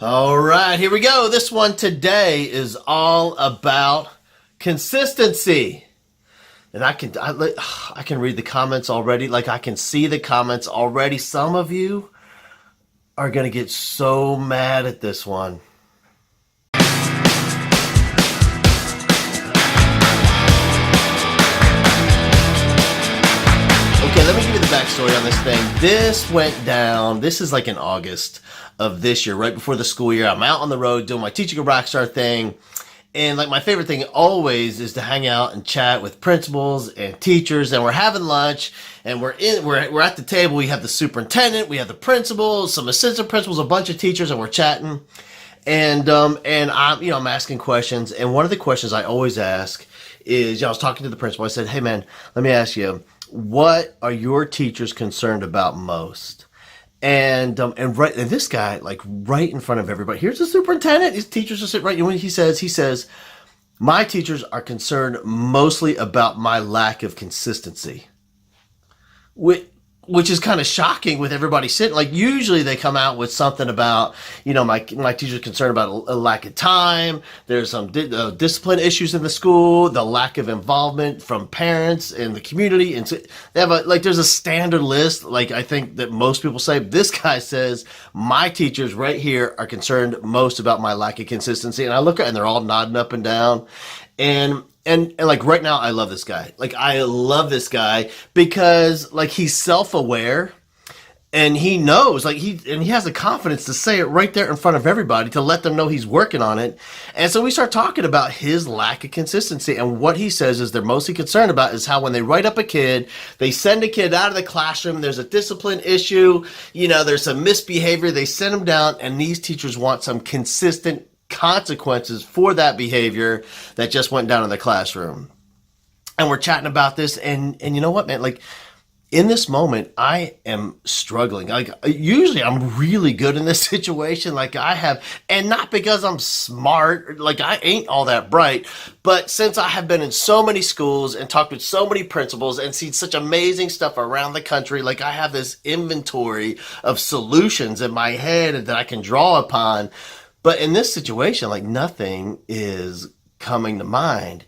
All right, here we go. This one today is all about consistency. And I can read the comments already. Like I can see the comments already. Some of you are going to get so mad at this one. Okay, let me give you the backstory on this thing. This went down. This is like in August of this year, right before the school year. I'm out on the road doing my Teaching a Rockstar thing. And like my favorite thing always is to hang out and chat with principals and teachers. And we're having lunch and we're at the table. We have the superintendent, we have the principals, some assistant principals, a bunch of teachers, and we're chatting. And I'm asking questions. And one of the questions I always ask is, I was talking to the principal. I said, "Hey man, let me ask you, what are your teachers concerned about most?" And this guy, like right in front of everybody, here's the superintendent. His teachers are sitting right. When he says, "My teachers are concerned mostly about my lack of consistency," which is kind of shocking with everybody sitting. Like usually they come out with something about, my teacher's concerned about a lack of time. There's some discipline issues in the school, the lack of involvement from parents and the community. And so they have there's a standard list. Like I think that most people say. This guy says, "My teachers right here are concerned most about my lack of consistency." And I look at and they're all nodding up and down. And like right now, I love this guy. Like I love this guy because like he's self-aware and he knows he has the confidence to say it right there in front of everybody to let them know he's working on it. And so we start talking about his lack of consistency, and what he says is they're mostly concerned about is how when they write up a kid, they send a kid out of the classroom, there's a discipline issue, there's some misbehavior, they send them down, and these teachers want some consistent consequences for that behavior that just went down in the classroom. And we're chatting about this, and you know what, man, like in this moment I am struggling. Like usually I'm really good in this situation, like I have, and not because I'm smart, like I ain't all that bright, but since I have been in so many schools and talked with so many principals and seen such amazing stuff around the country, like I have this inventory of solutions in my head that I can draw upon. But in this situation, like nothing is coming to mind.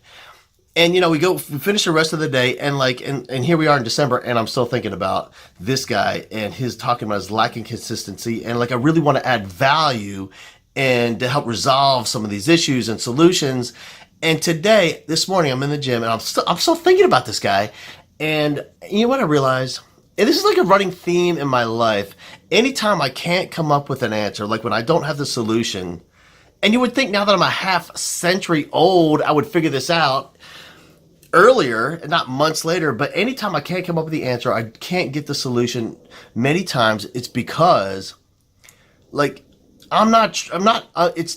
And we finish the rest of the day, and and here we are in December, and I'm still thinking about this guy and his talking about his lacking consistency, and I really want to add value and to help resolve some of these issues and solutions. And this morning, I'm in the gym, and I'm still thinking about this guy. And you know what I realized? And this is like a running theme in my life. Anytime I can't come up with an answer, like when I don't have the solution, and you would think now that I'm a half century old, I would figure this out earlier, not months later, but anytime I can't come up with the answer, I can't get the solution, many times it's because it's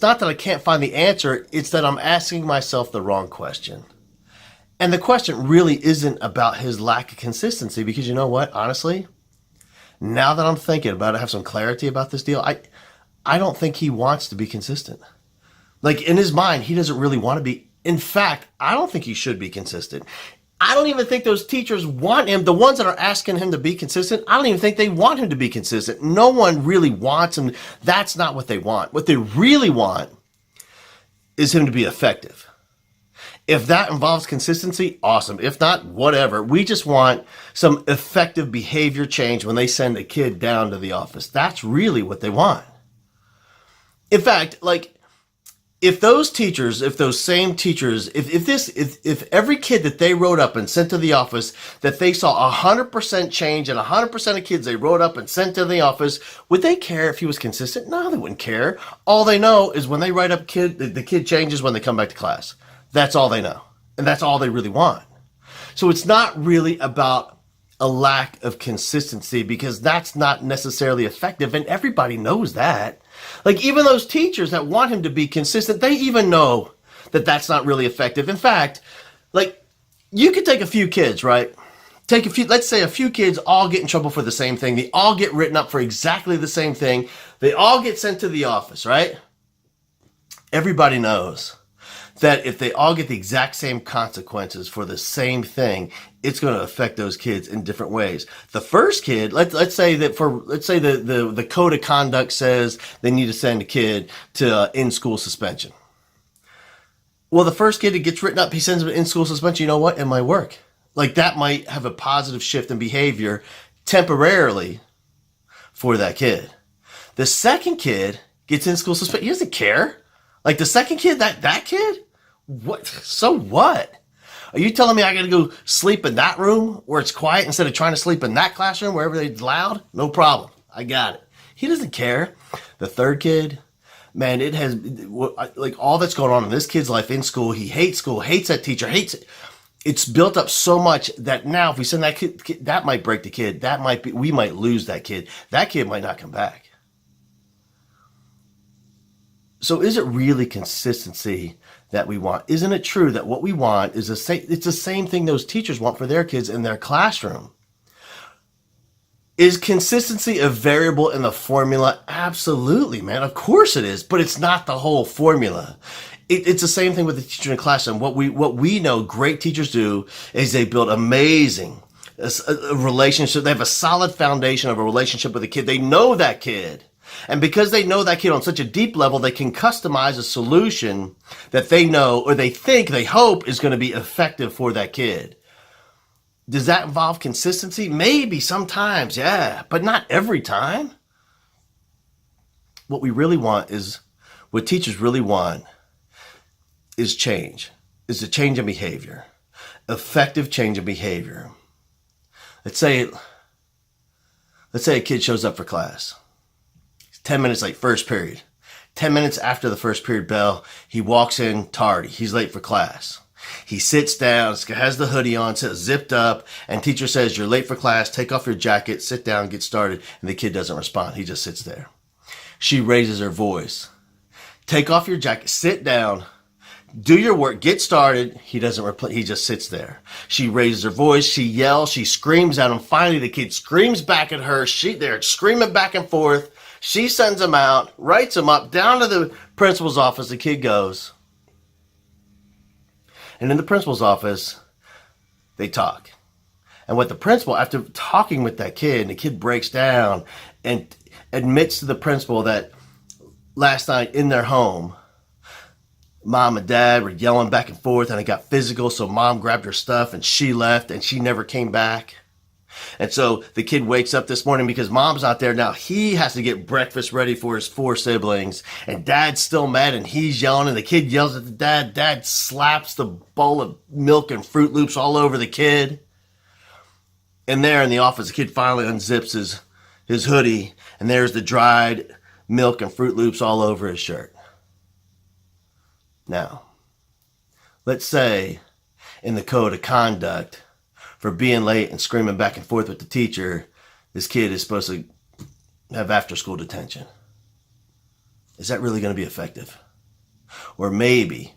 not that I can't find the answer, it's that I'm asking myself the wrong question. And the question really isn't about his lack of consistency, because you know what, honestly, now that I'm thinking about it, I have some clarity about this deal, I don't think he wants to be consistent. Like in his mind, he doesn't really want to be. In fact, I don't think he should be consistent. I don't even think those teachers want him, the ones that are asking him to be consistent, I don't even think they want him to be consistent. No one really wants him. That's not what they want. What they really want is him to be effective. If that involves consistency, awesome. If not, whatever. We just want some effective behavior change when they send a kid down to the office. That's really what they want. In fact, if those teachers, if those same teachers, if every kid that they wrote up and sent to the office, that they saw 100% change and 100% of kids they wrote up and sent to the office, would they care if he was consistent? No, they wouldn't care. All they know is when they write up the kid changes when they come back to class. That's all they know. And that's all they really want. So it's not really about a lack of consistency, because that's not necessarily effective. And everybody knows that. Like even those teachers that want him to be consistent, they even know that that's not really effective. In fact, you could take a few kids, right? Let's say a few kids all get in trouble for the same thing. They all get written up for exactly the same thing. They all get sent to the office, right? Everybody knows that if they all get the exact same consequences for the same thing, it's going to affect those kids in different ways. The first kid, let's say the code of conduct says they need to send a kid to in-school suspension. Well, the first kid that gets written up, he sends him in-school suspension. You know what? It might work. Like that might have a positive shift in behavior temporarily for that kid. The second kid gets in-school suspension. He doesn't care. Like the second kid, that kid? What? So what? Are you telling me I got to go sleep in that room where it's quiet instead of trying to sleep in that classroom wherever it's loud? No problem. I got it. He doesn't care. The third kid, man, it has like all that's going on in this kid's life in school. He hates school, hates that teacher, hates it. It's built up so much that now if we send that kid, that might break the kid. We might lose that kid. That kid might not come back. So is it really consistency that we want? Isn't it true that what we want is it's the same thing those teachers want for their kids in their classroom? Is consistency a variable in the formula? Absolutely, man. Of course it is, but it's not the whole formula. It's the same thing with the teacher in the classroom. What we know great teachers do is they build amazing a relationship. They have a solid foundation of a relationship with a kid. They know that kid. And because they know that kid on such a deep level, they can customize a solution that they know or they think, they hope is going to be effective for that kid. Does that involve consistency? Maybe sometimes, yeah, but not every time. What teachers really want is change, is a change in behavior, effective change in behavior. Let's say a kid shows up for class. 10 minutes late, first period. 10 minutes after the first period bell, he walks in tardy. He's late for class. He sits down, has the hoodie on, zipped up, and teacher says, you're late for class, take off your jacket, sit down, get started, and the kid doesn't respond. He just sits there. She raises her voice. Take off your jacket, sit down, do your work, get started. He doesn't reply. He just sits there. She raises her voice. She yells. She screams at him. Finally, the kid screams back at her. They're screaming back and forth. She sends him out, writes him up, down to the principal's office. The kid goes. And in the principal's office, they talk. And what the principal, after talking with that kid, the kid breaks down and admits to the principal that last night in their home, mom and dad were yelling back and forth and it got physical. So mom grabbed her stuff and she left and she never came back. And so the kid wakes up this morning because mom's not there. Now he has to get breakfast ready for his 4 siblings and dad's still mad and he's yelling and the kid yells at the dad. Dad slaps the bowl of milk and Fruit Loops all over the kid. And there in the office, the kid finally unzips his hoodie and there's the dried milk and Fruit Loops all over his shirt. Now, let's say in the code of conduct for being late and screaming back and forth with the teacher, this kid is supposed to have after-school detention. Is that really going to be effective? Or maybe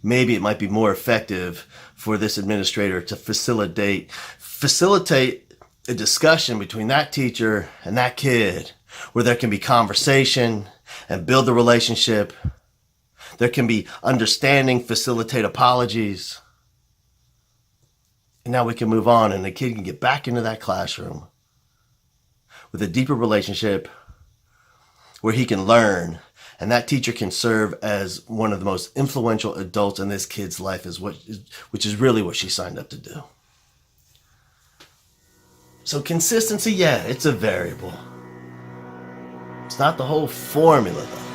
it might be more effective for this administrator to facilitate a discussion between that teacher and that kid where there can be conversation and build the relationship. There can be understanding, facilitate apologies. And now we can move on and the kid can get back into that classroom with a deeper relationship where he can learn and that teacher can serve as one of the most influential adults in this kid's life, which is really what she signed up to do. So consistency, yeah, it's a variable. It's not the whole formula though.